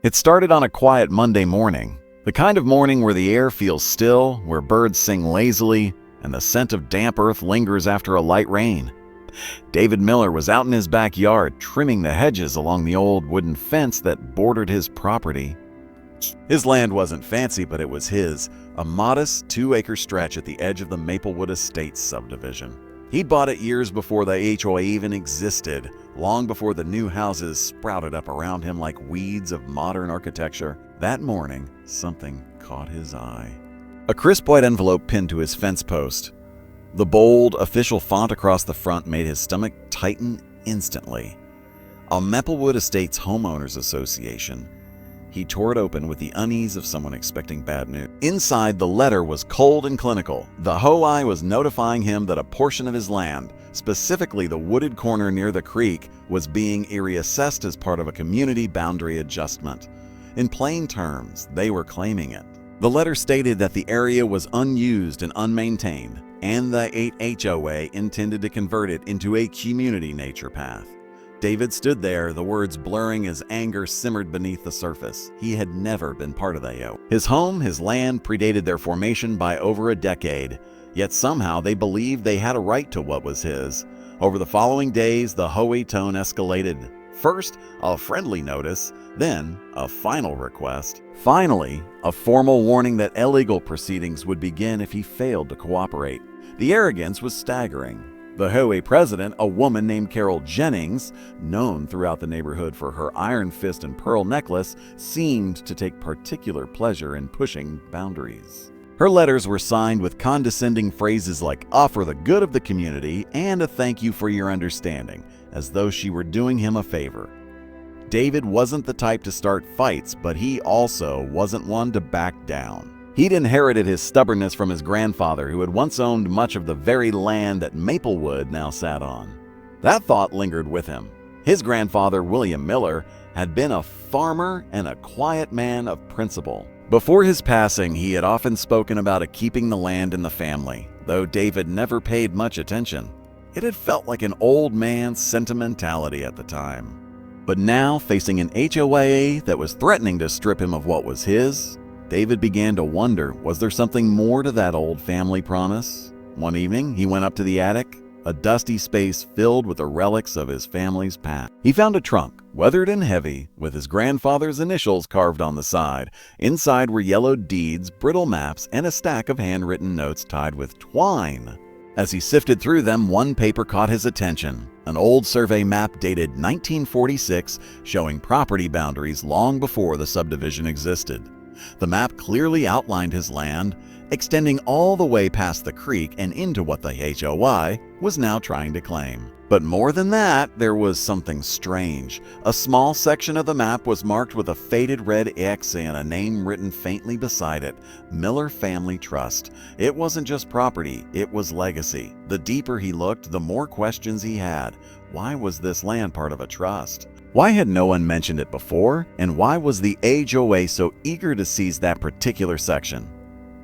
It started on a quiet Monday morning, the kind of morning where the air feels still, where birds sing lazily, and the scent of damp earth lingers after a light rain. David Miller was out in his backyard trimming the hedges along the old wooden fence that bordered his property. His land wasn't fancy, but it was his, a modest 2-acre stretch at the edge of the Maplewood Estates subdivision. He'd bought it years before the HOA even existed, long before the new houses sprouted up around him like weeds of modern architecture. That morning, something caught his eye. A crisp white envelope pinned to his fence post. The bold, official font across the front made his stomach tighten instantly. A Maplewood Estates Homeowners Association. He tore it open with the unease of someone expecting bad news. Inside, the letter was cold and clinical. The HOA was notifying him that a portion of his land, specifically the wooded corner near the creek, was being reassessed as part of a community boundary adjustment. In plain terms, they were claiming it. The letter stated that the area was unused and unmaintained, and the HOA intended to convert it into a community nature path. David stood there, the words blurring as anger simmered beneath the surface. He had never been part of the HOA. His home, his land, predated their formation by over a decade, yet somehow they believed they had a right to what was his. Over the following days, the HOA tone escalated. First, a friendly notice, then a final request. Finally, a formal warning that illegal proceedings would begin if he failed to cooperate. The arrogance was staggering. The HOA president, a woman named Carol Jennings, known throughout the neighborhood for her iron fist and pearl necklace, seemed to take particular pleasure in pushing boundaries. Her letters were signed with condescending phrases like "offer the good of the community" and a "thank you for your understanding," as though she were doing him a favor. David wasn't the type to start fights, but he also wasn't one to back down. He'd inherited his stubbornness from his grandfather, who had once owned much of the very land that Maplewood now sat on. That thought lingered with him. His grandfather, William Miller, had been a farmer and a quiet man of principle. Before his passing, he had often spoken about keeping the land in the family, though David never paid much attention. It had felt like an old man's sentimentality at the time. But now, facing an HOA that was threatening to strip him of what was his, David began to wonder, was there something more to that old family promise? One evening, he went up to the attic, a dusty space filled with the relics of his family's past. He found a trunk, weathered and heavy, with his grandfather's initials carved on the side. Inside were yellowed deeds, brittle maps, and a stack of handwritten notes tied with twine. As he sifted through them, one paper caught his attention. An old survey map dated 1946, showing property boundaries long before the subdivision existed. The map clearly outlined his land, extending all the way past the creek and into what the HOA was now trying to claim. But more than that, there was something strange. A small section of the map was marked with a faded red X and a name written faintly beside it, Miller Family Trust. It wasn't just property, it was legacy. The deeper he looked, the more questions he had. Why was this land part of a trust? Why had no one mentioned it before? And why was the HOA so eager to seize that particular section?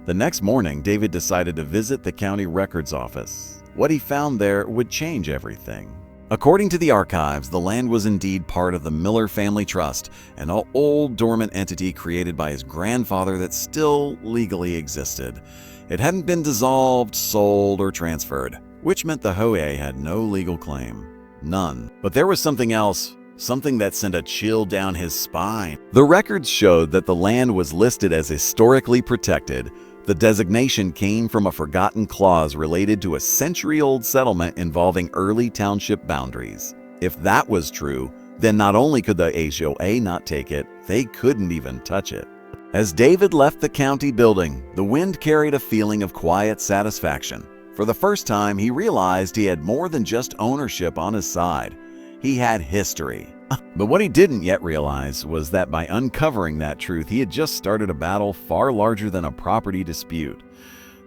The next morning, David decided to visit the county records office. What he found there would change everything. According to the archives, the land was indeed part of the Miller Family Trust, an old dormant entity created by his grandfather that still legally existed. It hadn't been dissolved, sold, or transferred, which meant the HOA had no legal claim. None. But there was something else. Something that sent a chill down his spine. The records showed that the land was listed as historically protected. The designation came from a forgotten clause related to a century-old settlement involving early township boundaries. If that was true, then not only could the HOA not take it, they couldn't even touch it. As David left the county building, the wind carried a feeling of quiet satisfaction. For the first time, he realized he had more than just ownership on his side. He had history. But what he didn't yet realize was that by uncovering that truth, he had just started a battle far larger than a property dispute.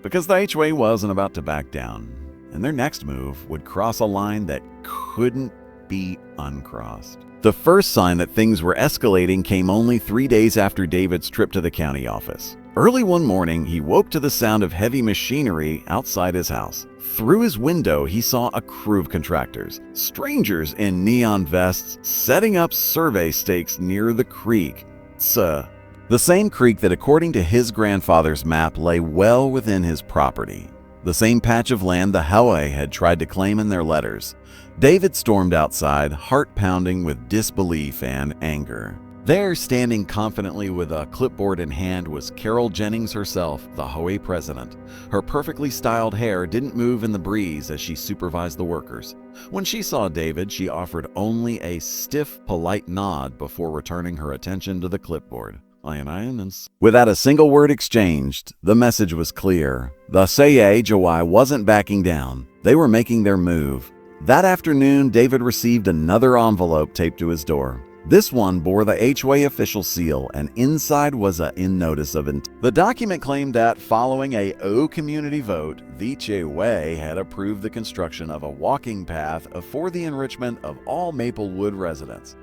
Because the HOA wasn't about to back down, and their next move would cross a line that couldn't be uncrossed. The first sign that things were escalating came only 3 days after David's trip to the county office. Early one morning, he woke to the sound of heavy machinery outside his house. Through his window, he saw a crew of contractors, strangers in neon vests, setting up survey stakes near the creek. Sir. The same creek that, according to his grandfather's map, lay well within his property. The same patch of land the HOA had tried to claim in their letters. David stormed outside, heart pounding with disbelief and anger. There, standing confidently with a clipboard in hand, was Carol Jennings herself, the HOA president. Her perfectly styled hair didn't move in the breeze as she supervised the workers. When she saw David, she offered only a stiff, polite nod before returning her attention to the clipboard. Without a single word exchanged, the message was clear. The HOA wasn't backing down. They were making their move. That afternoon, David received another envelope taped to his door. This one bore the HOA official seal, and inside was a in notice of intent. The document claimed that, following a community vote, the HOA had approved the construction of a walking path for the enrichment of all Maplewood residents.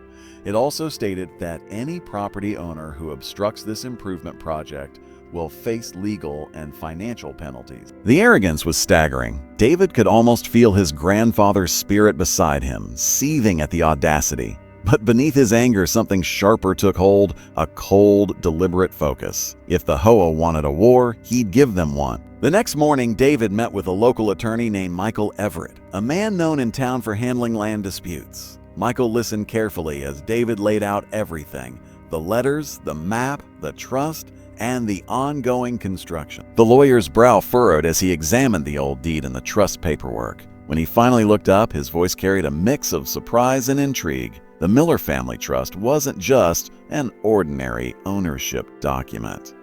It also stated that any property owner who obstructs this improvement project will face legal and financial penalties. The arrogance was staggering. David could almost feel his grandfather's spirit beside him, seething at the audacity. But beneath his anger, something sharper took hold, a cold, deliberate focus. If the HOA wanted a war, he'd give them one. The next morning, David met with a local attorney named Michael Everett, a man known in town for handling land disputes. Michael listened carefully as David laid out everything: the letters, the map, the trust, and the ongoing construction. The lawyer's brow furrowed as he examined the old deed and the trust paperwork. When he finally looked up, his voice carried a mix of surprise and intrigue. The Miller Family Trust wasn't just an ordinary ownership document.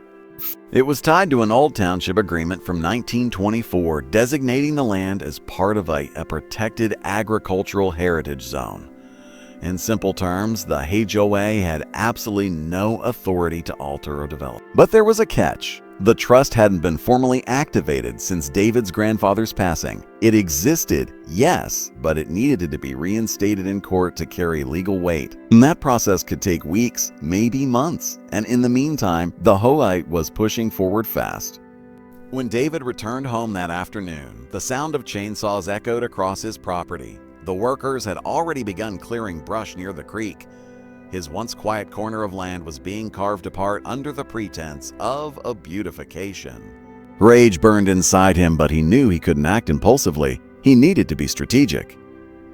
It was tied to an old township agreement from 1924 designating the land as part of a protected agricultural heritage zone. In simple terms, the HOA had absolutely no authority to alter or develop. But there was a catch. The trust hadn't been formally activated since David's grandfather's passing. It existed, yes, but it needed to be reinstated in court to carry legal weight. And that process could take weeks, maybe months. And in the meantime, the HOA was pushing forward fast. When David returned home that afternoon, the sound of chainsaws echoed across his property. The workers had already begun clearing brush near the creek. His once quiet corner of land was being carved apart under the pretense of a beautification. Rage burned inside him, but he knew he couldn't act impulsively. He needed to be strategic.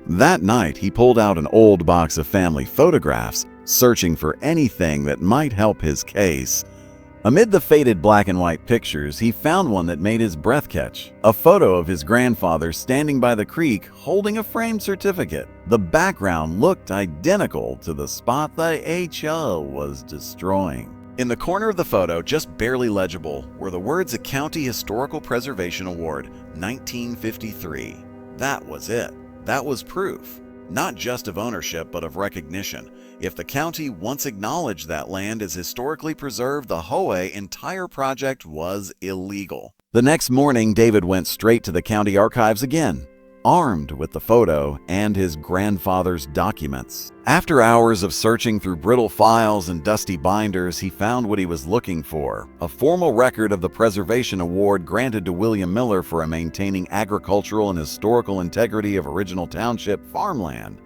That night, he pulled out an old box of family photographs, searching for anything that might help his case. Amid the faded black and white pictures, he found one that made his breath catch. A photo of his grandfather standing by the creek holding a framed certificate. The background looked identical to the spot the HOA was destroying. In the corner of the photo, just barely legible, were the words "A County Historical Preservation Award, 1953. That was it. That was proof. Not just of ownership, but of recognition. If the county once acknowledged that land as historically preserved, the HOA entire project was illegal. The next morning, David went straight to the county archives again, armed with the photo and his grandfather's documents. After hours of searching through brittle files and dusty binders, he found what he was looking for: a formal record of the Preservation Award granted to William Miller for maintaining agricultural and historical integrity of original township farmland.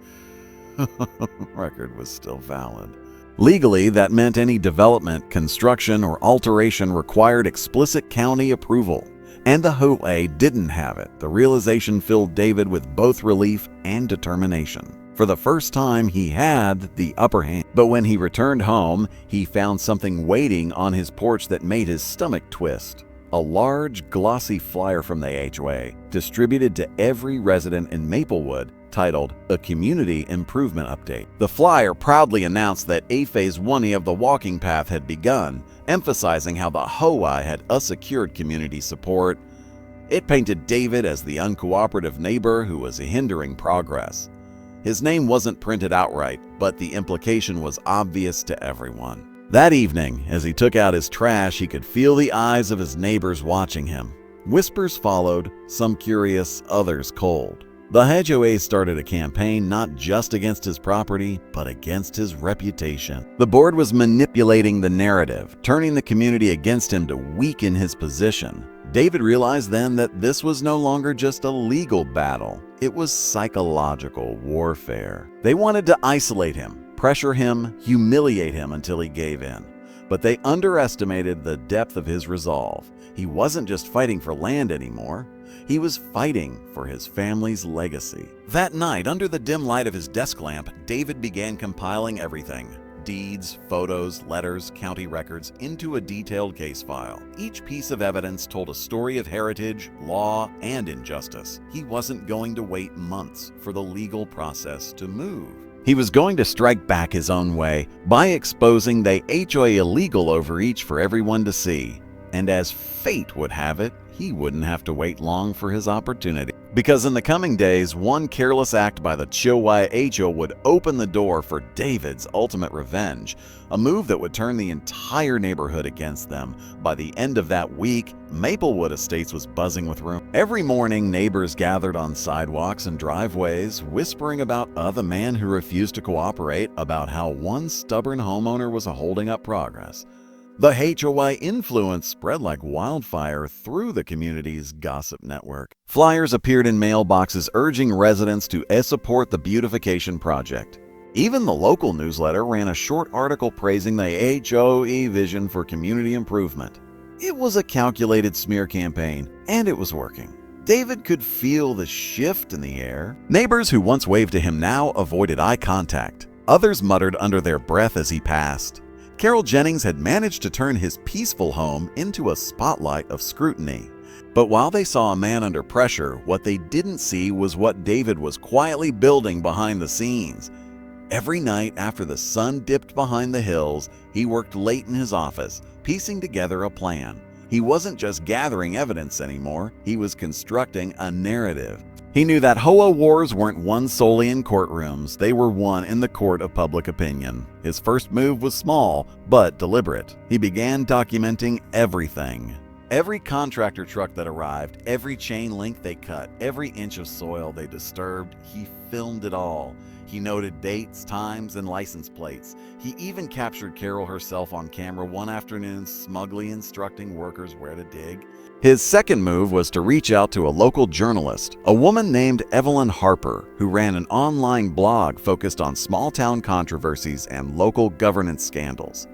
Record was still valid. Legally, that meant any development, construction, or alteration required explicit county approval. And the HOA didn't have it. The realization filled David with both relief and determination. For the first time, he had the upper hand. But when he returned home, he found something waiting on his porch that made his stomach twist. A large, glossy flyer from the HOA, distributed to every resident in Maplewood, titled "A Community Improvement Update." The flyer proudly announced that Phase 1 of the walking path had begun, emphasizing how the HOA had secured community support. It painted David as the uncooperative neighbor who was hindering progress. His name wasn't printed outright, but the implication was obvious to everyone. That evening, as he took out his trash, he could feel the eyes of his neighbors watching him. Whispers followed, some curious, others cold. The HOA started a campaign not just against his property, but against his reputation. The board was manipulating the narrative, turning the community against him to weaken his position. David realized then that this was no longer just a legal battle. It was psychological warfare. They wanted to isolate him, pressure him, humiliate him until he gave in. But they underestimated the depth of his resolve. He wasn't just fighting for land anymore. He was fighting for his family's legacy. That night, under the dim light of his desk lamp, David began compiling everything: deeds, photos, letters, county records, into a detailed case file. Each piece of evidence told a story of heritage, law, and injustice. He wasn't going to wait months for the legal process to move. He was going to strike back his own way by exposing the HOA illegal overreach for everyone to see. And as fate would have it, he wouldn't have to wait long for his opportunity. Because in the coming days, one careless act by the HOA would open the door for David's ultimate revenge, a move that would turn the entire neighborhood against them. By the end of that week, Maplewood Estates was buzzing with rumors. Every morning, neighbors gathered on sidewalks and driveways, whispering about the man who refused to cooperate, about how one stubborn homeowner was holding up progress. The HOA influence spread like wildfire through the community's gossip network. Flyers appeared in mailboxes urging residents to support the beautification project. Even the local newsletter ran a short article praising the HOA vision for community improvement. It was a calculated smear campaign, and it was working. David could feel the shift in the air. Neighbors who once waved to him now avoided eye contact. Others muttered under their breath as he passed. Carol Jennings had managed to turn his peaceful home into a spotlight of scrutiny. But while they saw a man under pressure, what they didn't see was what David was quietly building behind the scenes. Every night after the sun dipped behind the hills, he worked late in his office, piecing together a plan. He wasn't just gathering evidence anymore, he was constructing a narrative. He knew that HOA wars weren't won solely in courtrooms, they were won in the court of public opinion. His first move was small, but deliberate. He began documenting everything. Every contractor truck that arrived, every chain link they cut, every inch of soil they disturbed, he filmed it all. He noted dates, times, and license plates. He even captured Carol herself on camera one afternoon, smugly instructing workers where to dig. His second move was to reach out to a local journalist, a woman named Evelyn Harper, who ran an online blog focused on small-town controversies and local governance scandals.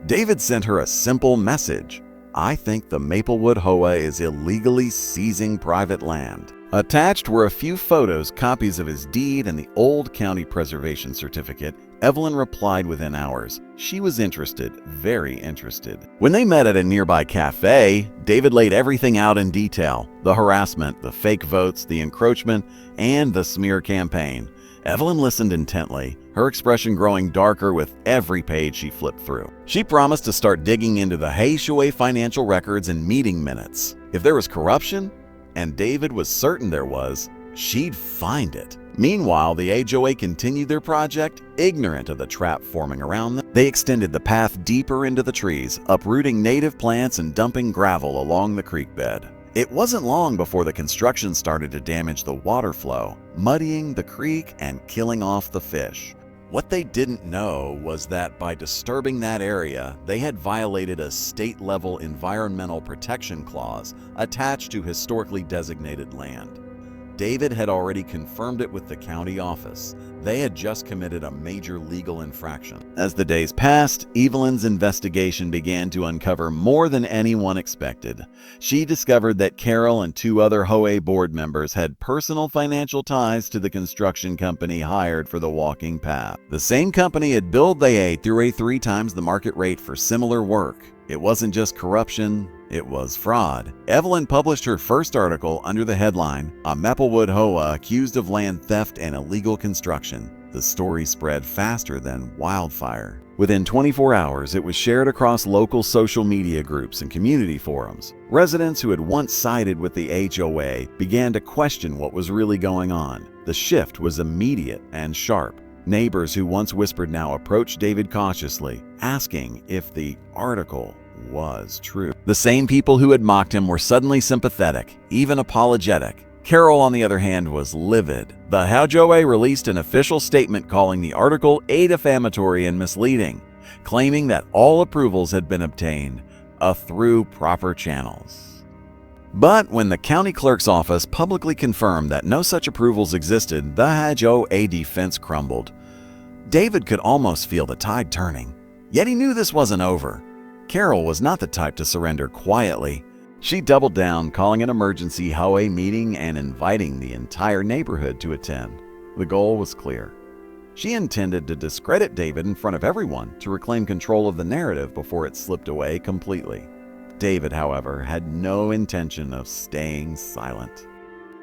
David sent her a simple message: "I think the Maplewood HOA is illegally seizing private land." Attached were a few photos, copies of his deed, and the old county preservation certificate. Evelyn replied within hours. She was interested, very interested. When they met at a nearby cafe, David laid everything out in detail: the harassment, the fake votes, the encroachment, and the smear campaign. Evelyn listened intently, her expression growing darker with every page she flipped through. She promised to start digging into the HOA financial records and meeting minutes. If there was corruption, and David was certain there was, she'd find it. Meanwhile, the HOA continued their project, ignorant of the trap forming around them. They extended the path deeper into the trees, uprooting native plants and dumping gravel along the creek bed. It wasn't long before the construction started to damage the water flow, muddying the creek and killing off the fish. What they didn't know was that by disturbing that area, they had violated a state-level environmental protection clause attached to historically designated land. David had already confirmed it with the county office. They had just committed a major legal infraction. As the days passed, Evelyn's investigation began to uncover more than anyone expected. She discovered that Carol and two other HOA board members had personal financial ties to the construction company hired for the walking path. The same company had billed the aid through a 3 times the market rate for similar work. It wasn't just corruption, it was fraud. Evelyn published her first article under the headline, "A Maplewood HOA Accused of Land Theft and Illegal Construction." The story spread faster than wildfire. Within 24 hours, it was shared across local social media groups and community forums. Residents who had once sided with the HOA began to question what was really going on. The shift was immediate and sharp. Neighbors who once whispered now approached David cautiously, asking if the article was true. The same people who had mocked him were suddenly sympathetic, even apologetic. Carol, on the other hand, was livid. The HOA released an official statement calling the article defamatory and misleading, claiming that all approvals had been obtained through proper channels. But when the county clerk's office publicly confirmed that no such approvals existed, the HOA defense crumbled. David could almost feel the tide turning. Yet he knew this wasn't over. Carol was not the type to surrender quietly. She doubled down, calling an emergency HOA meeting and inviting the entire neighborhood to attend. The goal was clear. She intended to discredit David in front of everyone to reclaim control of the narrative before it slipped away completely. David, however, had no intention of staying silent.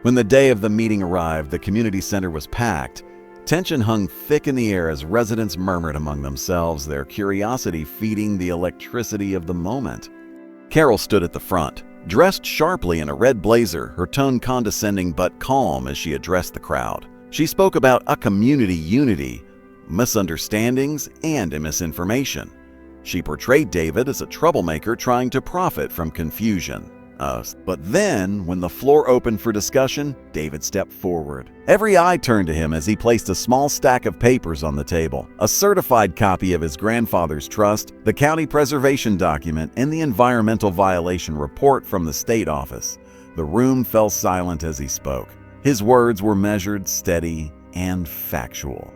When the day of the meeting arrived, the community center was packed. Tension hung thick in the air as residents murmured among themselves, their curiosity feeding the electricity of the moment. Carol stood at the front, dressed sharply in a red blazer, her tone condescending but calm as she addressed the crowd. She spoke about a community unity, misunderstandings, and misinformation. She portrayed David as a troublemaker trying to profit from confusion. But then, when the floor opened for discussion, David stepped forward. Every eye turned to him as he placed a small stack of papers on the table, a certified copy of his grandfather's trust, the county preservation document, and the environmental violation report from the state office. The room fell silent as he spoke. His words were measured, steady, and factual.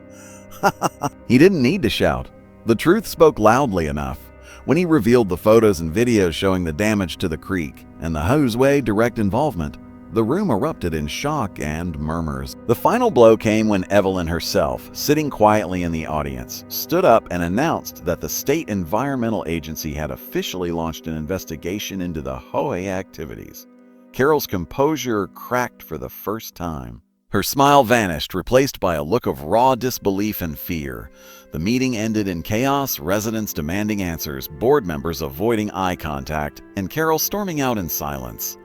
He didn't need to shout. The truth spoke loudly enough. When he revealed the photos and videos showing the damage to the creek and the HOA's direct involvement, the room erupted in shock and murmurs. The final blow came when Evelyn herself, sitting quietly in the audience, stood up and announced that the State Environmental Agency had officially launched an investigation into the HOA activities. Carol's composure cracked for the first time. Her smile vanished, replaced by a look of raw disbelief and fear. The meeting ended in chaos, residents demanding answers, board members avoiding eye contact, and Carol storming out in silence.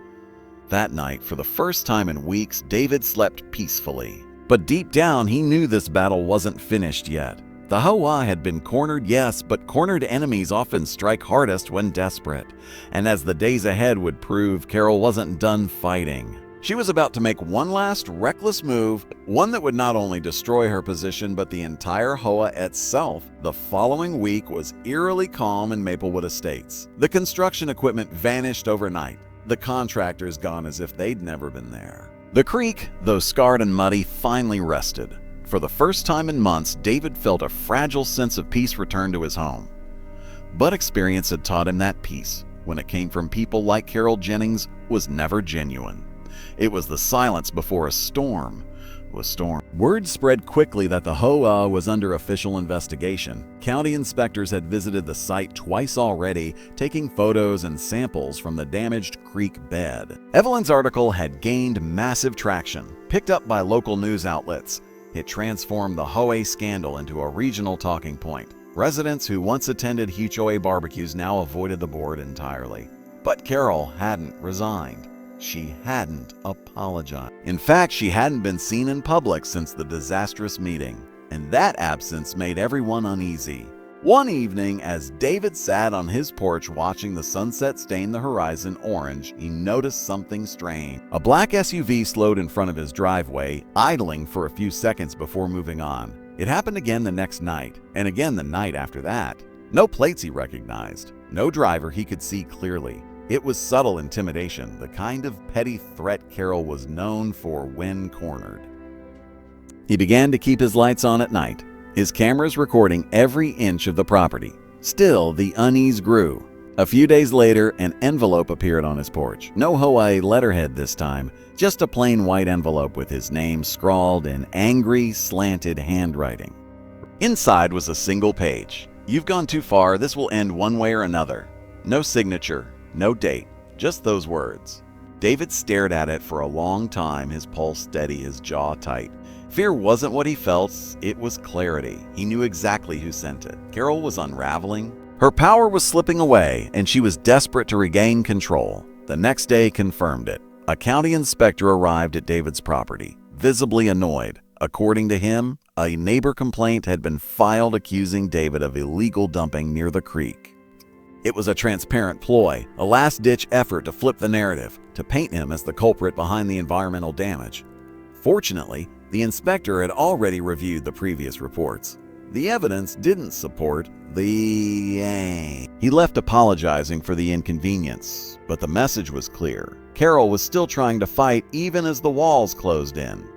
That night, for the first time in weeks, David slept peacefully. But deep down, he knew this battle wasn't finished yet. The HOA had been cornered, yes, but cornered enemies often strike hardest when desperate. And as the days ahead would prove, Carol wasn't done fighting. She was about to make one last reckless move, one that would not only destroy her position but the entire HOA itself. The following week was eerily calm in Maplewood Estates. The construction equipment vanished overnight, the contractors gone as if they'd never been there. The creek, though scarred and muddy, finally rested. For the first time in months, David felt a fragile sense of peace return to his home. But experience had taught him that peace, when it came from people like Carol Jennings, was never genuine. It was the silence before a storm. Word spread quickly that the HOA was under official investigation. County inspectors had visited the site twice already, taking photos and samples from the damaged creek bed. Evelyn's article had gained massive traction, picked up by local news outlets. It transformed the HOA scandal into a regional talking point. Residents who once attended HOA barbecues now avoided the board entirely. But Carol hadn't resigned. She hadn't apologized. In fact, she hadn't been seen in public since the disastrous meeting, and that absence made everyone uneasy. One evening, as David sat on his porch watching the sunset stain the horizon orange, he noticed something strange. A black SUV slowed in front of his driveway, idling for a few seconds before moving on. It happened again the next night, and again the night after that. No plates he recognized, no driver he could see clearly. It was subtle intimidation, the kind of petty threat Carol was known for when cornered. He began to keep his lights on at night, his cameras recording every inch of the property. Still, the unease grew. A few days later, an envelope appeared on his porch. No HOA letterhead this time, just a plain white envelope with his name scrawled in angry, slanted handwriting. Inside was a single page. "You've gone too far. This will end one way or another." No signature. No date, just those words. David stared at it for a long time, his pulse steady, his jaw tight. Fear wasn't what he felt, it was clarity. He knew exactly who sent it. Carol was unraveling. Her power was slipping away, and she was desperate to regain control. The next day confirmed it. A county inspector arrived at David's property, visibly annoyed. According to him, a neighbor complaint had been filed accusing David of illegal dumping near the creek. It was a transparent ploy, a last-ditch effort to flip the narrative, to paint him as the culprit behind the environmental damage. Fortunately, the inspector had already reviewed the previous reports. The evidence didn't support the... He left apologizing for the inconvenience, but the message was clear. Carol was still trying to fight even as the walls closed in.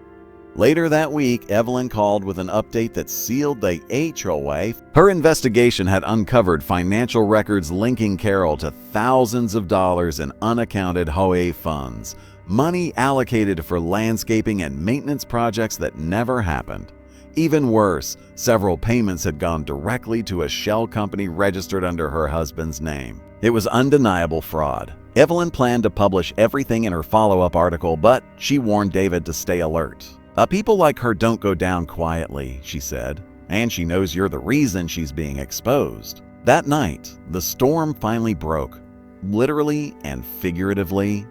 Later that week, Evelyn called with an update that sealed the HOA. Her investigation had uncovered financial records linking Carol to thousands of dollars in unaccounted HOA funds, money allocated for landscaping and maintenance projects that never happened. Even worse, several payments had gone directly to a shell company registered under her husband's name. It was undeniable fraud. Evelyn planned to publish everything in her follow-up article, but she warned David to stay alert. People like her don't go down quietly, she said, and she knows you're the reason she's being exposed. That night, the storm finally broke, literally and figuratively.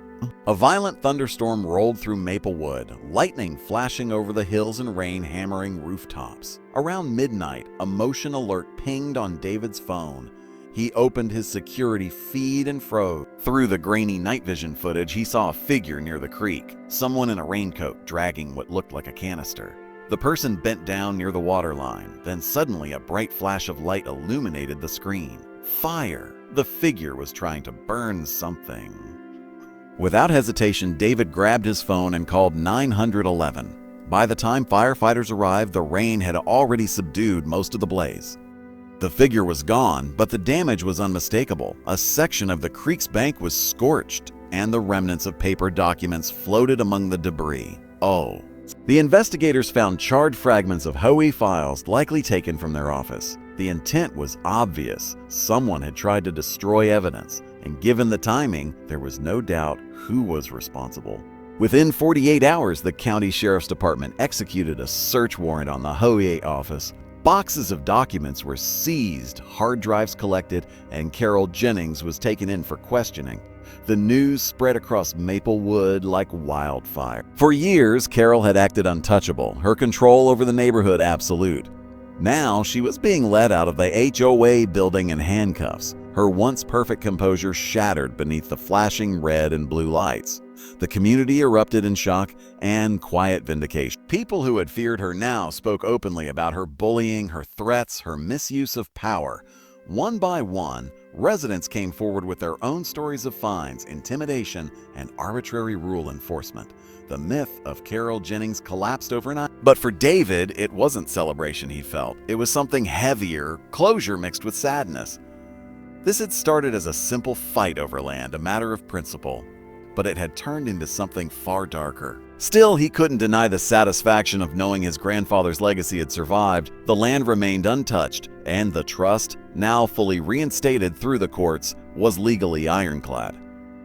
A violent thunderstorm rolled through Maplewood, lightning flashing over the hills and rain hammering rooftops. Around midnight, a motion alert pinged on David's phone. He opened his security feed and froze. Through the grainy night vision footage, he saw a figure near the creek, someone in a raincoat dragging what looked like a canister. The person bent down near the waterline, then suddenly a bright flash of light illuminated the screen. Fire! The figure was trying to burn something. Without hesitation, David grabbed his phone and called 911. By the time firefighters arrived, the rain had already subdued most of the blaze. The figure was gone, but the damage was unmistakable. A section of the creek's bank was scorched, and the remnants of paper documents floated among the debris. Oh. The investigators found charred fragments of HOA files, likely taken from their office. The intent was obvious. Someone had tried to destroy evidence, and given the timing, there was no doubt who was responsible. Within 48 hours, the county sheriff's department executed a search warrant on the HOA office. Boxes of documents were seized, hard drives collected, and Carol Jennings was taken in for questioning. The news spread across Maplewood like wildfire. For years, Carol had acted untouchable, her control over the neighborhood absolute. Now she was being led out of the HOA building in handcuffs, her once perfect composure shattered beneath the flashing red and blue lights. The community erupted in shock and quiet vindication. People who had feared her now spoke openly about her bullying, her threats, her misuse of power. One by one, residents came forward with their own stories of fines, intimidation, and arbitrary rule enforcement. The myth of Carol Jennings collapsed overnight. But for David, it wasn't celebration he felt. It was something heavier, closure mixed with sadness. This had started as a simple fight over land, a matter of principle, but it had turned into something far darker. Still, he couldn't deny the satisfaction of knowing his grandfather's legacy had survived. The land remained untouched, and the trust, now fully reinstated through the courts, was legally ironclad.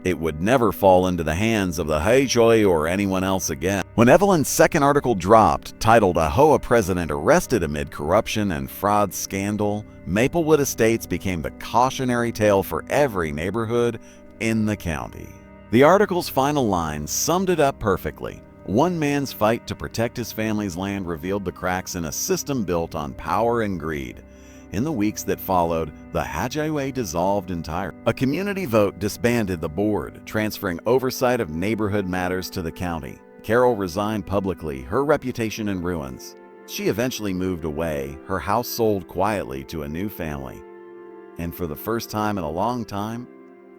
It would never fall into the hands of the HOA or anyone else again. When Evelyn's second article dropped, titled "A HOA President Arrested Amid Corruption and Fraud Scandal," Maplewood Estates became the cautionary tale for every neighborhood in the county. The article's final lines summed it up perfectly. One man's fight to protect his family's land revealed the cracks in a system built on power and greed. In the weeks that followed, the HOA dissolved entirely. A community vote disbanded the board, transferring oversight of neighborhood matters to the county. Carol resigned publicly, her reputation in ruins. She eventually moved away, her house sold quietly to a new family. And for the first time in a long time,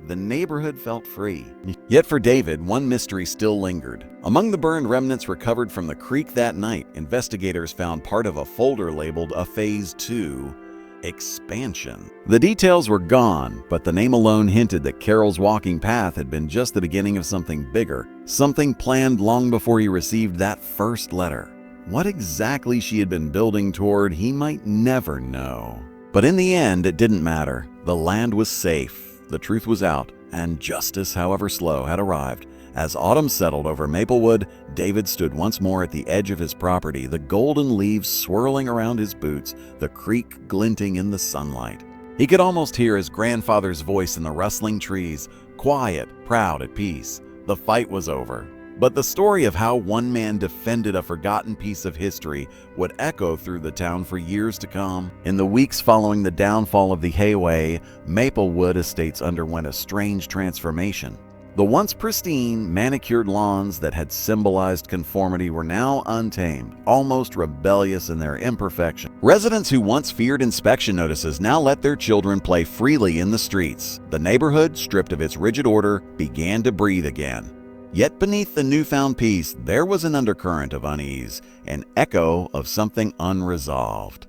the neighborhood felt free. Yet for David, one mystery still lingered. Among the burned remnants recovered from the creek that night, investigators found part of a folder labeled a Phase 2 expansion. The details were gone, but the name alone hinted that Carol's walking path had been just the beginning of something bigger, something planned long before he received that first letter. What exactly she had been building toward, he might never know. But in the end, it didn't matter. The land was safe. The truth was out, and justice, however slow, had arrived. As autumn settled over Maplewood, David stood once more at the edge of his property, the golden leaves swirling around his boots, the creek glinting in the sunlight. He could almost hear his grandfather's voice in the rustling trees, quiet, proud, at peace. The fight was over. But the story of how one man defended a forgotten piece of history would echo through the town for years to come. In the weeks following the downfall of the HOA, Maplewood Estates underwent a strange transformation. The once pristine, manicured lawns that had symbolized conformity were now untamed, almost rebellious in their imperfection. Residents who once feared inspection notices now let their children play freely in the streets. The neighborhood, stripped of its rigid order, began to breathe again. Yet beneath the newfound peace, there was an undercurrent of unease, an echo of something unresolved.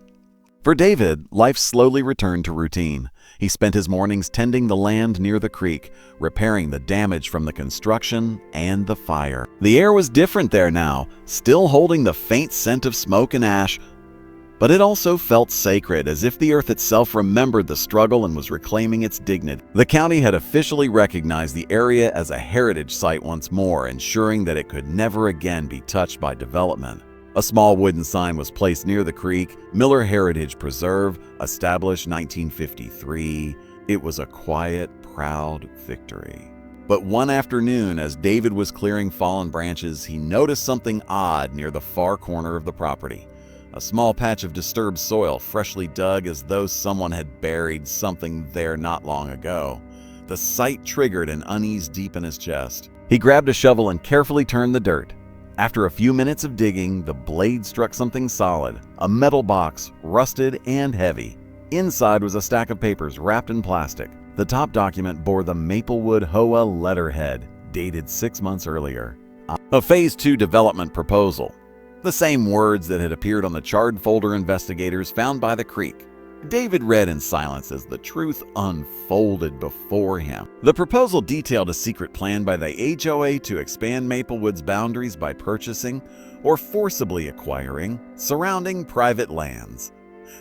For David, life slowly returned to routine. He spent his mornings tending the land near the creek, repairing the damage from the construction and the fire. The air was different there now, still holding the faint scent of smoke and ash, but it also felt sacred, as if the earth itself remembered the struggle and was reclaiming its dignity. The county had officially recognized the area as a heritage site once more, ensuring that it could never again be touched by development. A small wooden sign was placed near the creek, Miller Heritage Preserve, established 1953. It was a quiet, proud victory. But one afternoon, as David was clearing fallen branches, he noticed something odd near the far corner of the property. A small patch of disturbed soil, freshly dug as though someone had buried something there not long ago. The sight triggered an unease deep in his chest. He grabbed a shovel and carefully turned the dirt. After a few minutes of digging, the blade struck something solid, a metal box, rusted and heavy. Inside was a stack of papers wrapped in plastic. The top document bore the Maplewood HOA letterhead, dated 6 months earlier. A Phase 2 development proposal. The same words that had appeared on the charred folder investigators found by the creek. David read in silence as the truth unfolded before him. The proposal detailed a secret plan by the HOA to expand Maplewood's boundaries by purchasing or forcibly acquiring surrounding private lands.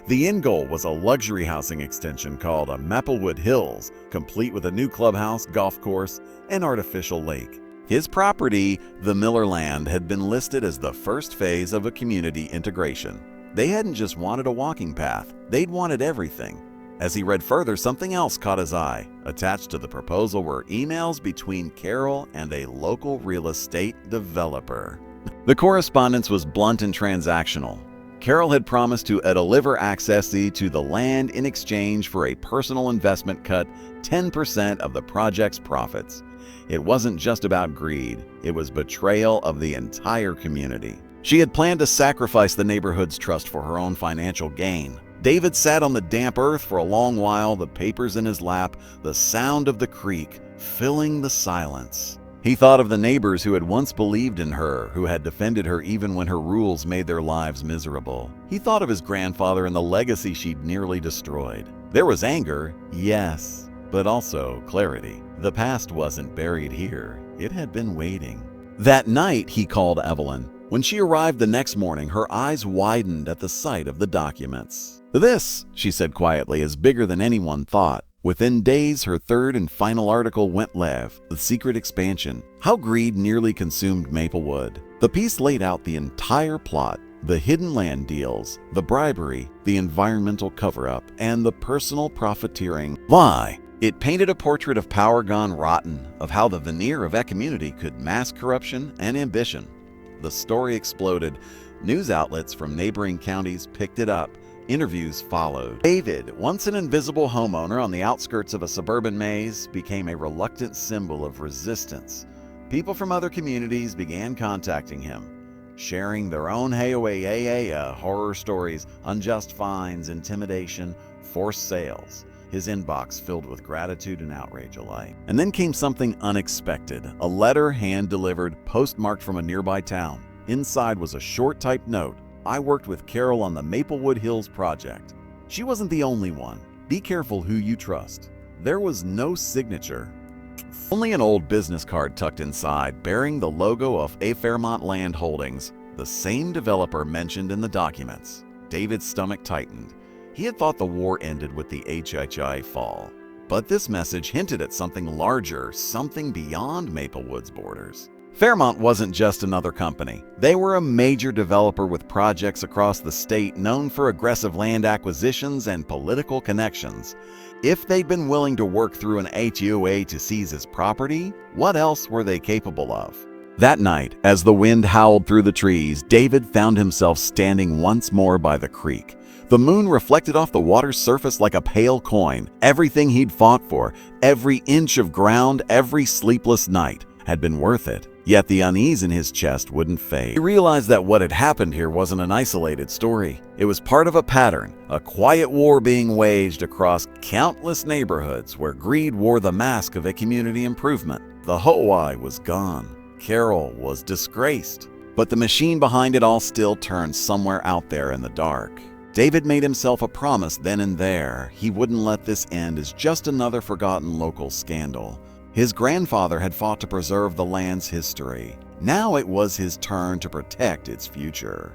The end goal was a luxury housing extension called Maplewood Hills, complete with a new clubhouse, golf course, and artificial lake. His property, the Miller land, had been listed as the first phase of a community integration. They hadn't just wanted a walking path, they'd wanted everything. As he read further, something else caught his eye. Attached to the proposal were emails between Carol and a local real estate developer. The correspondence was blunt and transactional. Carol had promised to deliver access to the land in exchange for a personal investment cut 10% of the project's profits. It wasn't just about greed, it was betrayal of the entire community. She had planned to sacrifice the neighborhood's trust for her own financial gain. David sat on the damp earth for a long while, the papers in his lap, the sound of the creek filling the silence. He thought of the neighbors who had once believed in her, who had defended her even when her rules made their lives miserable. He thought of his grandfather and the legacy she'd nearly destroyed. There was anger, yes, but also clarity. The past wasn't buried here. It had been waiting. That night, he called Evelyn. When she arrived the next morning, her eyes widened at the sight of the documents. "This," she said quietly, "is bigger than anyone thought." Within days, her third and final article went live, The Secret Expansion, How Greed Nearly Consumed Maplewood. The piece laid out the entire plot, the hidden land deals, the bribery, the environmental cover-up, and the personal profiteering lie. It painted a portrait of power gone rotten, of how the veneer of community could mask corruption and ambition. The story exploded. News outlets from neighboring counties picked it up. Interviews followed. David, once an invisible homeowner on the outskirts of a suburban maze, became a reluctant symbol of resistance. People from other communities began contacting him, sharing their own HOA horror stories, unjust fines, intimidation, forced sales. His inbox filled with gratitude and outrage alike. And then came something unexpected. A letter hand-delivered, postmarked from a nearby town. Inside was a short typed note. "I worked with Carol on the Maplewood Hills project. She wasn't the only one. Be careful who you trust." There was no signature. Only an old business card tucked inside, bearing the logo of A Fairmont Land Holdings, the same developer mentioned in the documents. David's stomach tightened. He had thought the war ended with the HHI fall. But this message hinted at something larger, something beyond Maplewood's borders. Fairmont wasn't just another company. They were a major developer with projects across the state known for aggressive land acquisitions and political connections. If they'd been willing to work through an HOA to seize his property, what else were they capable of? That night, as the wind howled through the trees, David found himself standing once more by the creek. The moon reflected off the water's surface like a pale coin. Everything he'd fought for, every inch of ground, every sleepless night, had been worth it. Yet the unease in his chest wouldn't fade. He realized that what had happened here wasn't an isolated story. It was part of a pattern, a quiet war being waged across countless neighborhoods where greed wore the mask of a community improvement. The HOA was gone. Carol was disgraced. But the machine behind it all still turned somewhere out there in the dark. David made himself a promise then and there. He wouldn't let this end as just another forgotten local scandal. His grandfather had fought to preserve the land's history. Now it was his turn to protect its future.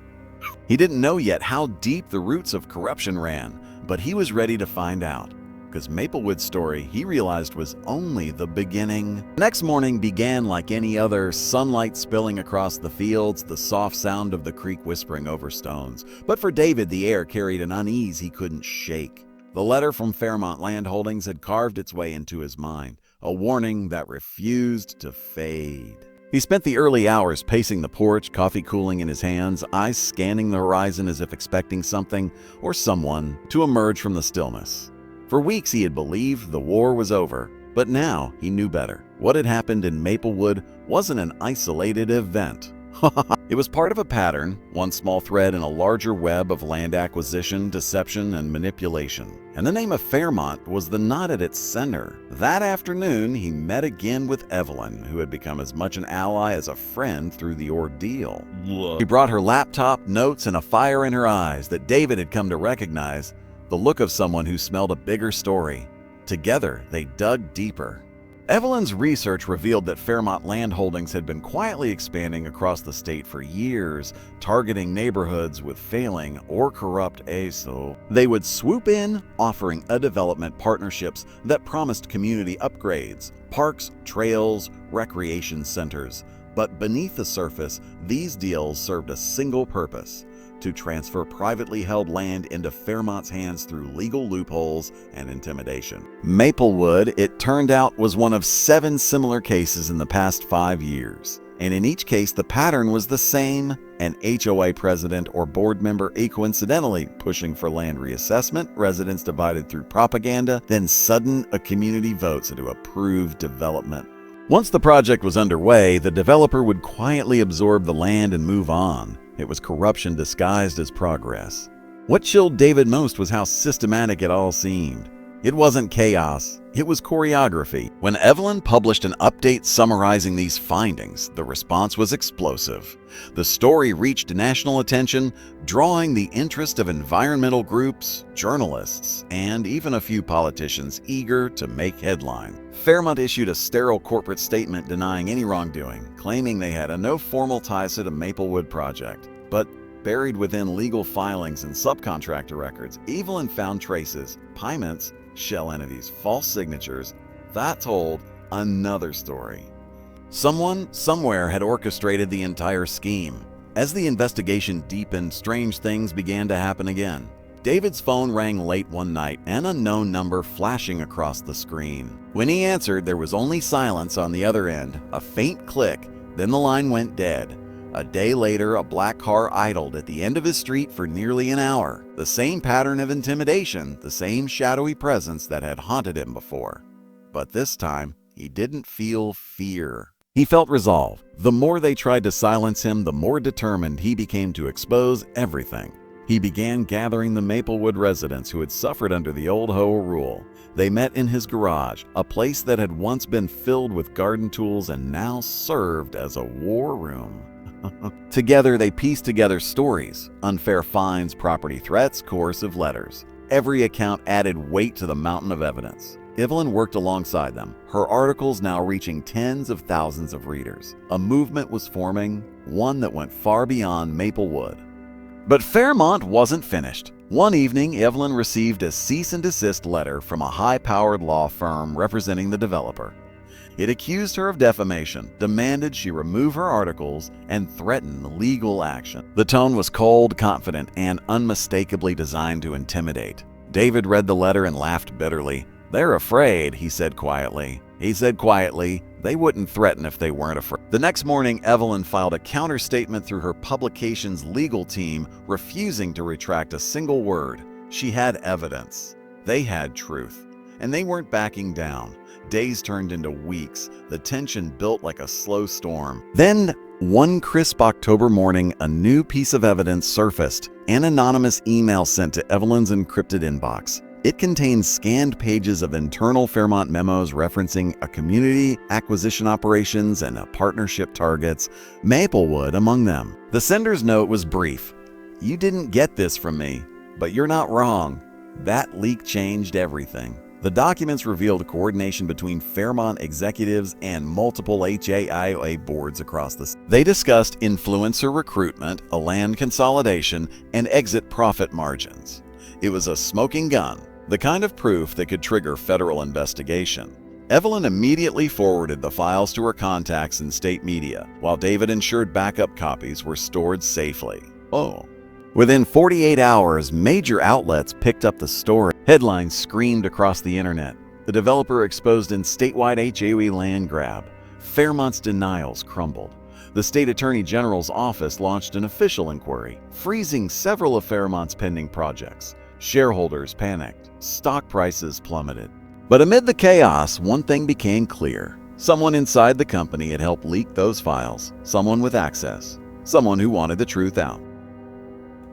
He didn't know yet how deep the roots of corruption ran, but he was ready to find out. Because Maplewood's story, he realized, was only the beginning. The next morning began like any other, sunlight spilling across the fields, the soft sound of the creek whispering over stones. But for David, the air carried an unease he couldn't shake. The letter from Fairmont Land Holdings had carved its way into his mind, a warning that refused to fade. He spent the early hours pacing the porch, coffee cooling in his hands, eyes scanning the horizon as if expecting something or someone to emerge from the stillness. For weeks he had believed the war was over, but now he knew better. What had happened in Maplewood wasn't an isolated event. It was part of a pattern, one small thread in a larger web of land acquisition, deception, and manipulation. And the name of Fairmont was the knot at its center. That afternoon, he met again with Evelyn, who had become as much an ally as a friend through the ordeal. She brought her laptop, notes, and a fire in her eyes that David had come to recognize, the look of someone who smelled a bigger story. Together, they dug deeper. Evelyn's research revealed that Fairmont Land Holdings had been quietly expanding across the state for years, targeting neighborhoods with failing or corrupt ASO. They would swoop in, offering development partnerships that promised community upgrades, parks, trails, recreation centers. But beneath the surface, these deals served a single purpose: to transfer privately held land into Fairmont's hands through legal loopholes and intimidation. Maplewood, it turned out, was one of 7 similar cases in the past 5 years. And in each case, the pattern was the same: an HOA president or board member coincidentally pushing for land reassessment, residents divided through propaganda, then sudden a community votes to approve development. Once the project was underway, the developer would quietly absorb the land and move on. It was corruption disguised as progress. What chilled David most was how systematic it all seemed. It wasn't chaos, it was choreography. When Evelyn published an update summarizing these findings, the response was explosive. The story reached national attention, drawing the interest of environmental groups, journalists, and even a few politicians eager to make headlines. Fairmont issued a sterile corporate statement denying any wrongdoing, claiming they had no formal ties to the Maplewood project. But buried within legal filings and subcontractor records, Evelyn found traces, payments, shell entities, false signatures that told another story. Someone, somewhere had orchestrated the entire scheme. As the investigation deepened, strange things began to happen again. David's phone rang late one night, an unknown number flashing across the screen. When he answered, there was only silence on the other end, a faint click, then the line went dead. A day later, a black car idled at the end of his street for nearly an hour. The same pattern of intimidation, the same shadowy presence that had haunted him before. But this time, he didn't feel fear. He felt resolve. The more they tried to silence him, the more determined he became to expose everything. He began gathering the Maplewood residents who had suffered under the old HOA rule. They met in his garage, a place that had once been filled with garden tools and now served as a war room. Together, they pieced together stories: unfair fines, property threats, coercive letters. Every account added weight to the mountain of evidence. Evelyn worked alongside them, her articles now reaching tens of thousands of readers. A movement was forming, one that went far beyond Maplewood. But Fairmont wasn't finished. One evening, Evelyn received a cease and desist letter from a high-powered law firm representing the developer. It accused her of defamation, demanded she remove her articles, and threatened legal action. The tone was cold, confident, and unmistakably designed to intimidate. David read the letter and laughed bitterly. "They're afraid," he said quietly. They wouldn't threaten if they weren't afraid. The next morning, Evelyn filed a counterstatement through her publication's legal team, refusing to retract a single word. She had evidence. They had truth. And they weren't backing down. Days turned into weeks. The tension built like a slow storm. Then, one crisp October morning, a new piece of evidence surfaced. An anonymous email sent to Evelyn's encrypted inbox. It contained scanned pages of internal Fairmont memos referencing a community acquisition operations and a partnership targets, Maplewood among them. The sender's note was brief. "You didn't get this from me, but you're not wrong. That leak changed everything." The documents revealed coordination between Fairmont executives and multiple HOA boards across the state. They discussed influencer recruitment, a land consolidation, and exit profit margins. It was a smoking gun, the kind of proof that could trigger federal investigation. Evelyn immediately forwarded the files to her contacts in state media, while David ensured backup copies were stored safely. Within 48 hours, major outlets picked up the story. Headlines screamed across the internet. The developer exposed in statewide HOA land grab. Fairmont's denials crumbled. The state attorney general's office launched an official inquiry, freezing several of Fairmont's pending projects. Shareholders panicked. Stock prices plummeted. But amid the chaos, one thing became clear. Someone inside the company had helped leak those files. Someone with access. Someone who wanted the truth out.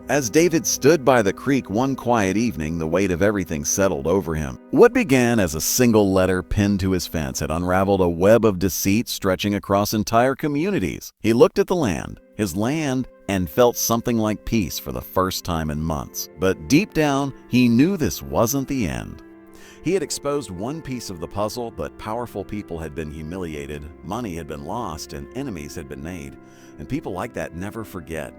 As David stood by the creek one quiet evening, the weight of everything settled over him. What began as a single letter pinned to his fence had unraveled a web of deceit stretching across entire communities. He looked at the land, his land, and felt something like peace for the first time in months. But deep down, he knew this wasn't the end. He had exposed one piece of the puzzle, but powerful people had been humiliated, money had been lost, and enemies had been made. And people like that never forget.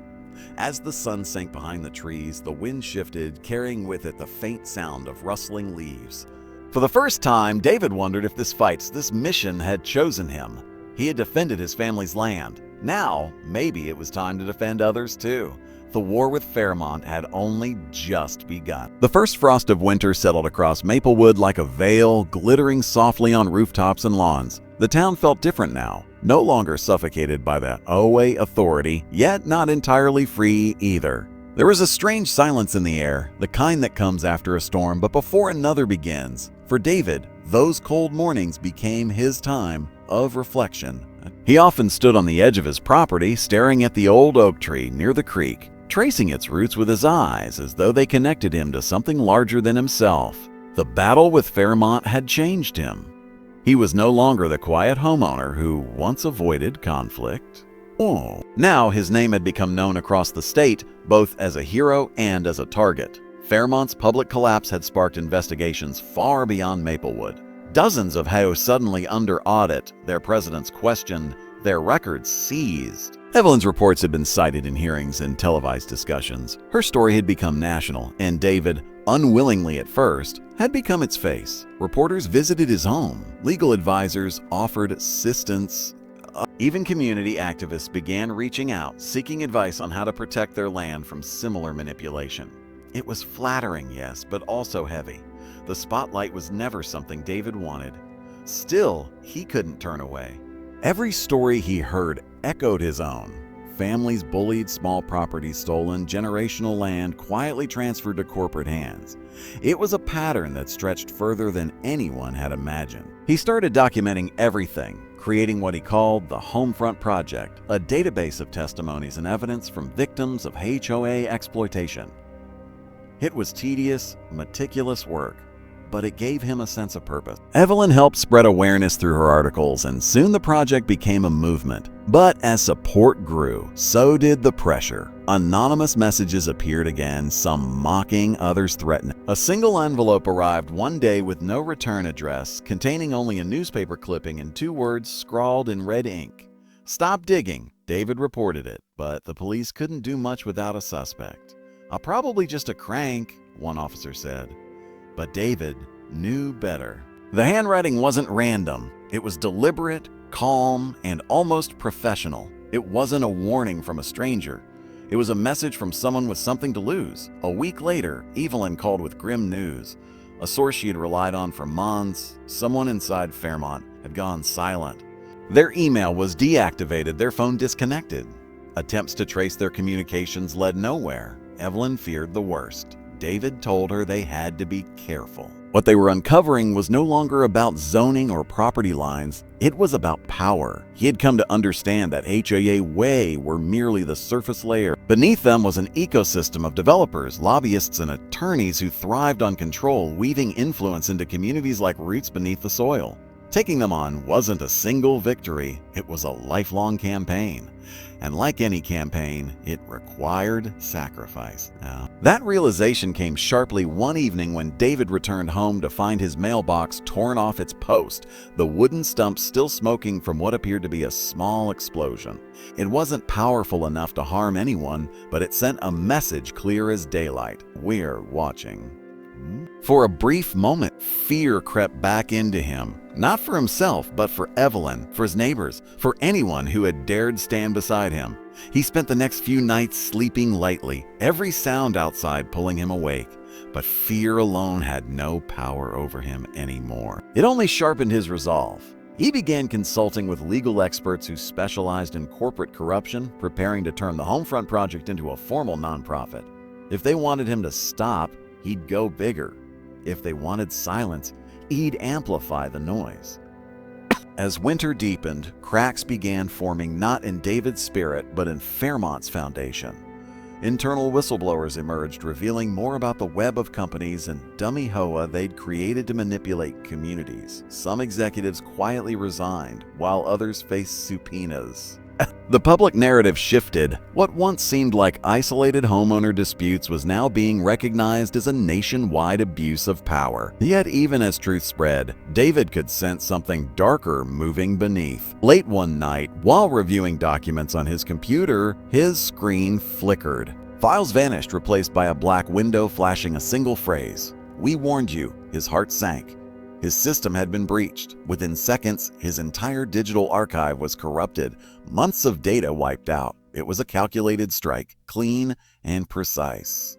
As the sun sank behind the trees, the wind shifted, carrying with it the faint sound of rustling leaves. For the first time, David wondered if this mission had chosen him. He had defended his family's land. Now, maybe it was time to defend others too. The war with Fairmont had only just begun. The first frost of winter settled across Maplewood like a veil, glittering softly on rooftops and lawns. The town felt different now, no longer suffocated by the HOA authority, yet not entirely free either. There was a strange silence in the air, the kind that comes after a storm but before another begins. For David, those cold mornings became his time of reflection. He often stood on the edge of his property, staring at the old oak tree near the creek, tracing its roots with his eyes as though they connected him to something larger than himself. The battle with Fairmont had changed him. He was no longer the quiet homeowner who once avoided conflict. Now his name had become known across the state, both as a hero and as a target. Fairmont's public collapse had sparked investigations far beyond Maplewood. Dozens of HOAs suddenly under audit, their presidents questioned, their records seized. Evelyn's reports had been cited in hearings and televised discussions. Her story had become national, and David, unwillingly at first, had become its face. Reporters visited his home. Legal advisors offered assistance. Even community activists began reaching out, seeking advice on how to protect their land from similar manipulation. It was flattering, yes, but also heavy. The spotlight was never something David wanted. Still, he couldn't turn away. Every story he heard echoed his own. Families bullied, small properties stolen, generational land quietly transferred to corporate hands. It was a pattern that stretched further than anyone had imagined. He started documenting everything, creating what he called the Homefront Project, a database of testimonies and evidence from victims of HOA exploitation. It was tedious, meticulous work, but it gave him a sense of purpose. Evelyn helped spread awareness through her articles, and soon the project became a movement. But as support grew, so did the pressure. Anonymous messages appeared again, some mocking, others threatening. A single envelope arrived one day with no return address, containing only a newspaper clipping and 2 words scrawled in red ink. "Stop digging." David reported it, but the police couldn't do much without a suspect. Probably just a crank," one officer said. But David knew better. The handwriting wasn't random. It was deliberate, calm, and almost professional. It wasn't a warning from a stranger. It was a message from someone with something to lose. A week later, Evelyn called with grim news. A source she had relied on for months, someone inside Fairmont, had gone silent. Their email was deactivated, their phone disconnected. Attempts to trace their communications led nowhere. Evelyn feared the worst. David told her they had to be careful. What they were uncovering was no longer about zoning or property lines, it was about power. He had come to understand that HOA were merely the surface layer. Beneath them was an ecosystem of developers, lobbyists, and attorneys who thrived on control, weaving influence into communities like roots beneath the soil. Taking them on wasn't a single victory, it was a lifelong campaign. And like any campaign, it required sacrifice. That realization came sharply one evening when David returned home to find his mailbox torn off its post, the wooden stump still smoking from what appeared to be a small explosion. It wasn't powerful enough to harm anyone, but it sent a message clear as daylight. We're watching. For a brief moment, fear crept back into him. Not for himself, but for Evelyn, for his neighbors, for anyone who had dared stand beside him. He spent the next few nights sleeping lightly, every sound outside pulling him awake. But fear alone had no power over him anymore. It only sharpened his resolve. He began consulting with legal experts who specialized in corporate corruption, preparing to turn the Homefront Project into a formal nonprofit. If they wanted him to stop, he'd go bigger. If they wanted silence, he'd amplify the noise. As winter deepened, cracks began forming not in David's spirit, but in Fairmont's foundation. Internal whistleblowers emerged, revealing more about the web of companies and dummy HOA they'd created to manipulate communities. Some executives quietly resigned, while others faced subpoenas. The public narrative shifted. What once seemed like isolated homeowner disputes was now being recognized as a nationwide abuse of power. Yet even as truth spread, David could sense something darker moving beneath. Late one night, while reviewing documents on his computer, his screen flickered. Files vanished, replaced by a black window flashing a single phrase. "We warned you." His heart sank. His system had been breached. Within seconds, his entire digital archive was corrupted, months of data wiped out. It was a calculated strike, clean and precise.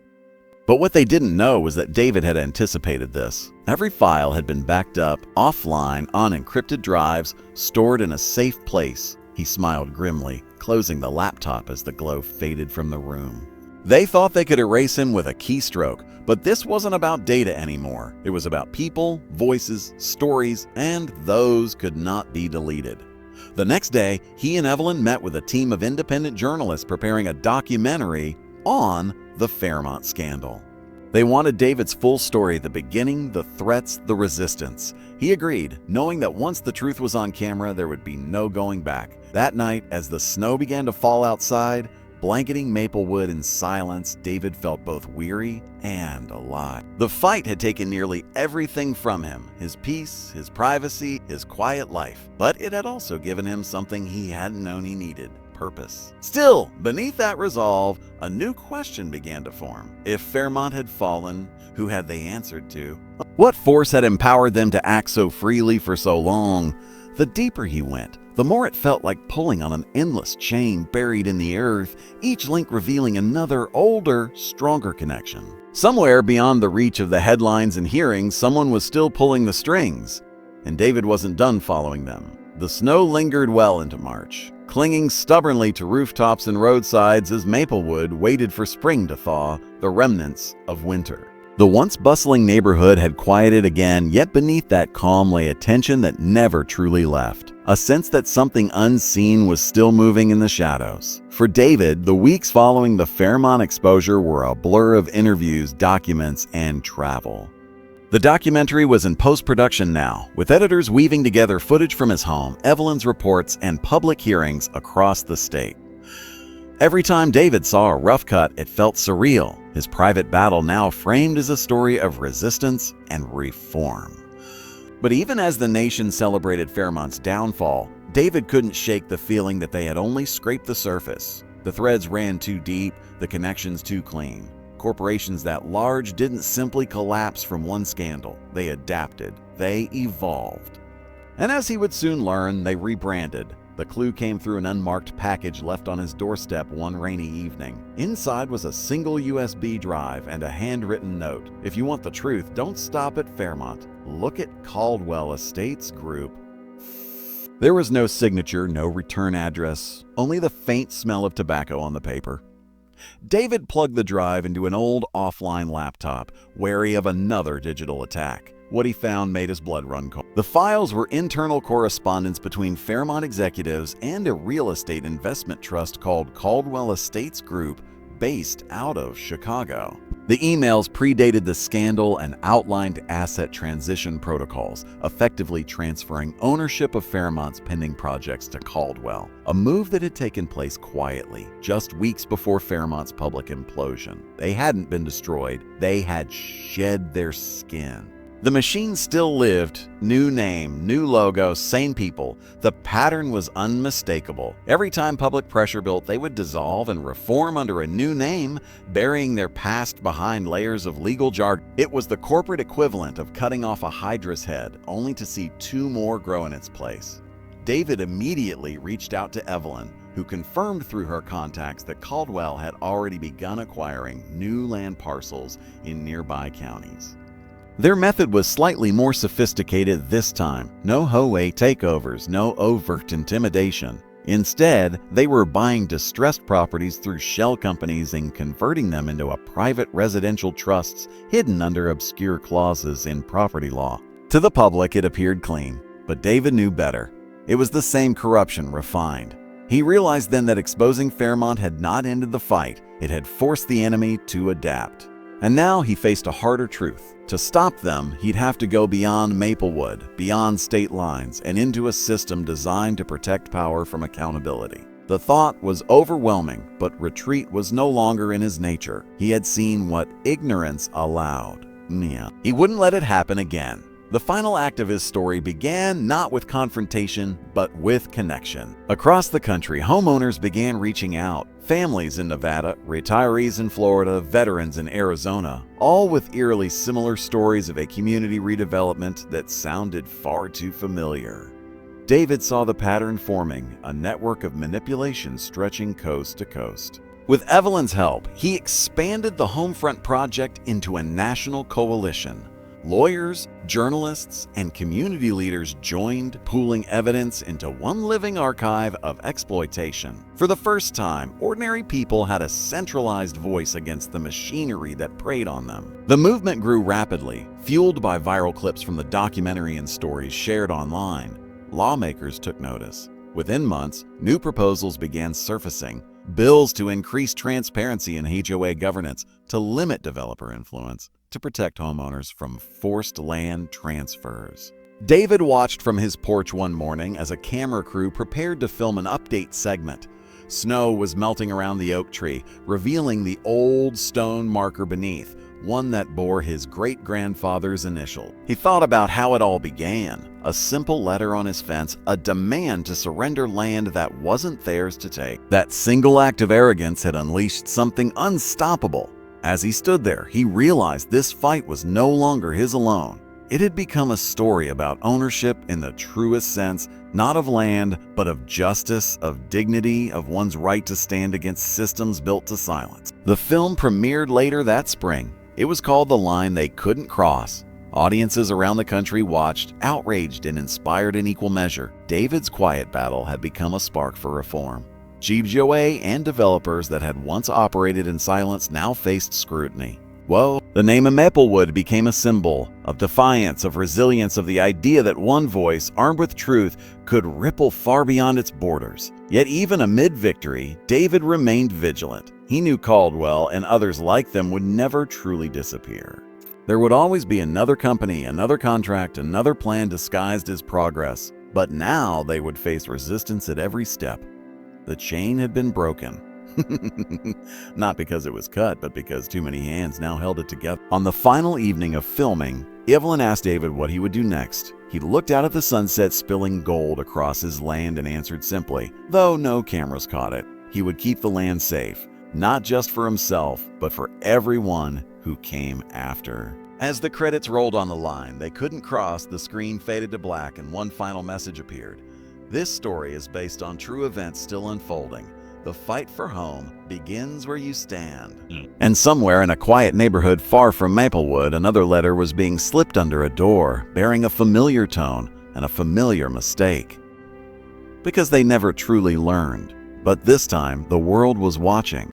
But what they didn't know was that David had anticipated this. Every file had been backed up, offline, on encrypted drives, stored in a safe place. He smiled grimly, closing the laptop as the glow faded from the room. They thought they could erase him with a keystroke, but this wasn't about data anymore. It was about people, voices, stories, and those could not be deleted. The next day, he and Evelyn met with a team of independent journalists preparing a documentary on the Fairmont scandal. They wanted David's full story, the beginning, the threats, the resistance. He agreed, knowing that once the truth was on camera, there would be no going back. That night, as the snow began to fall outside, blanketing Maplewood in silence, David felt both weary and alive. The fight had taken nearly everything from him, his peace, his privacy, his quiet life. But it had also given him something he hadn't known he needed: purpose. Still, beneath that resolve, a new question began to form. If Fairmont had fallen, who had they answered to? What force had empowered them to act so freely for so long? The deeper he went, the more it felt like pulling on an endless chain buried in the earth, each link revealing another, older, stronger connection. Somewhere beyond the reach of the headlines and hearings, someone was still pulling the strings, and David wasn't done following them. The snow lingered well into March, clinging stubbornly to rooftops and roadsides as Maplewood waited for spring to thaw, the remnants of winter. The once bustling neighborhood had quieted again, yet beneath that calm lay a tension that never truly left. A sense that something unseen was still moving in the shadows. For David, the weeks following the Fairmont exposure were a blur of interviews, documents, and travel. The documentary was in post-production now, with editors weaving together footage from his home, Evelyn's reports, and public hearings across the state. Every time David saw a rough cut, it felt surreal, his private battle now framed as a story of resistance and reform. But even as the nation celebrated Fairmont's downfall, David couldn't shake the feeling that they had only scraped the surface. The threads ran too deep, the connections too clean. Corporations that large didn't simply collapse from one scandal. They adapted. They evolved. And as he would soon learn, they rebranded. The clue came through an unmarked package left on his doorstep one rainy evening. Inside was a single USB drive and a handwritten note. If you want the truth, don't stop at Fairmont. Look at Caldwell Estates Group. There was no signature, no return address, only the faint smell of tobacco on the paper. David plugged the drive into an old offline laptop, wary of another digital attack. What he found made his blood run cold. The files were internal correspondence between Fairmont executives and a real estate investment trust called Caldwell Estates Group, based out of Chicago. The emails predated the scandal and outlined asset transition protocols, effectively transferring ownership of Fairmont's pending projects to Caldwell, a move that had taken place quietly, just weeks before Fairmont's public implosion. They hadn't been destroyed, they had shed their skin. The machine still lived. New name, new logo, same people. The pattern was unmistakable. Every time public pressure built, they would dissolve and reform under a new name, burying their past behind layers of legal jargon. It was the corporate equivalent of cutting off a hydra's head, only to see two more grow in its place. David immediately reached out to Evelyn, who confirmed through her contacts that Caldwell had already begun acquiring new land parcels in nearby counties. Their method was slightly more sophisticated this time. No HOA takeovers, no overt intimidation. Instead, they were buying distressed properties through shell companies and converting them into a private residential trusts hidden under obscure clauses in property law. To the public, it appeared clean, but David knew better. It was the same corruption refined. He realized then that exposing Fairmont had not ended the fight. It had forced the enemy to adapt. And now he faced a harder truth. To stop them, he'd have to go beyond Maplewood, beyond state lines, and into a system designed to protect power from accountability. The thought was overwhelming, but retreat was no longer in his nature. He had seen what ignorance allowed. He wouldn't let it happen again. The final act of his story began not with confrontation, but with connection. Across the country, homeowners began reaching out. Families in Nevada, retirees in Florida, veterans in Arizona, all with eerily similar stories of a community redevelopment that sounded far too familiar. David saw the pattern forming, a network of manipulation stretching coast to coast. With Evelyn's help, he expanded the Homefront project into a national coalition. Lawyers, journalists, and community leaders joined, pooling evidence into one living archive of exploitation. For the first time, ordinary people had a centralized voice against the machinery that preyed on them. The movement grew rapidly, fueled by viral clips from the documentary and stories shared online. Lawmakers took notice. Within months, new proposals began surfacing. Bills to increase transparency in HOA governance, to limit developer influence, to protect homeowners from forced land transfers. David watched from his porch one morning as a camera crew prepared to film an update segment. Snow was melting around the oak tree, revealing the old stone marker beneath, one that bore his great-grandfather's initial. He thought about how it all began. A simple letter on his fence, a demand to surrender land that wasn't theirs to take. That single act of arrogance had unleashed something unstoppable. As he stood there, he realized this fight was no longer his alone. It had become a story about ownership in the truest sense, not of land, but of justice, of dignity, of one's right to stand against systems built to silence. The film premiered later that spring. It was called The Line They Couldn't Cross. Audiences around the country watched, outraged and inspired in equal measure. David's quiet battle had become a spark for reform. HOA and developers that had once operated in silence now faced scrutiny. Whoa, the name of Maplewood became a symbol of defiance, of resilience, of the idea that one voice, armed with truth, could ripple far beyond its borders. Yet even amid victory, David remained vigilant. He knew Caldwell and others like them would never truly disappear. There would always be another company, another contract, another plan disguised as progress. But now they would face resistance at every step. The chain had been broken. Not because it was cut, but because too many hands now held it together. On the final evening of filming, Evelyn asked David what he would do next. He looked out at the sunset spilling gold across his land and answered simply, though no cameras caught it, he would keep the land safe, not just for himself, but for everyone who came after. As the credits rolled on the line, they couldn't cross, the screen faded to black, and one final message appeared. This story is based on true events still unfolding. The fight for home begins where you stand. And somewhere in a quiet neighborhood far from Maplewood, another letter was being slipped under a door, bearing a familiar tone and a familiar mistake. Because they never truly learned. But this time, the world was watching.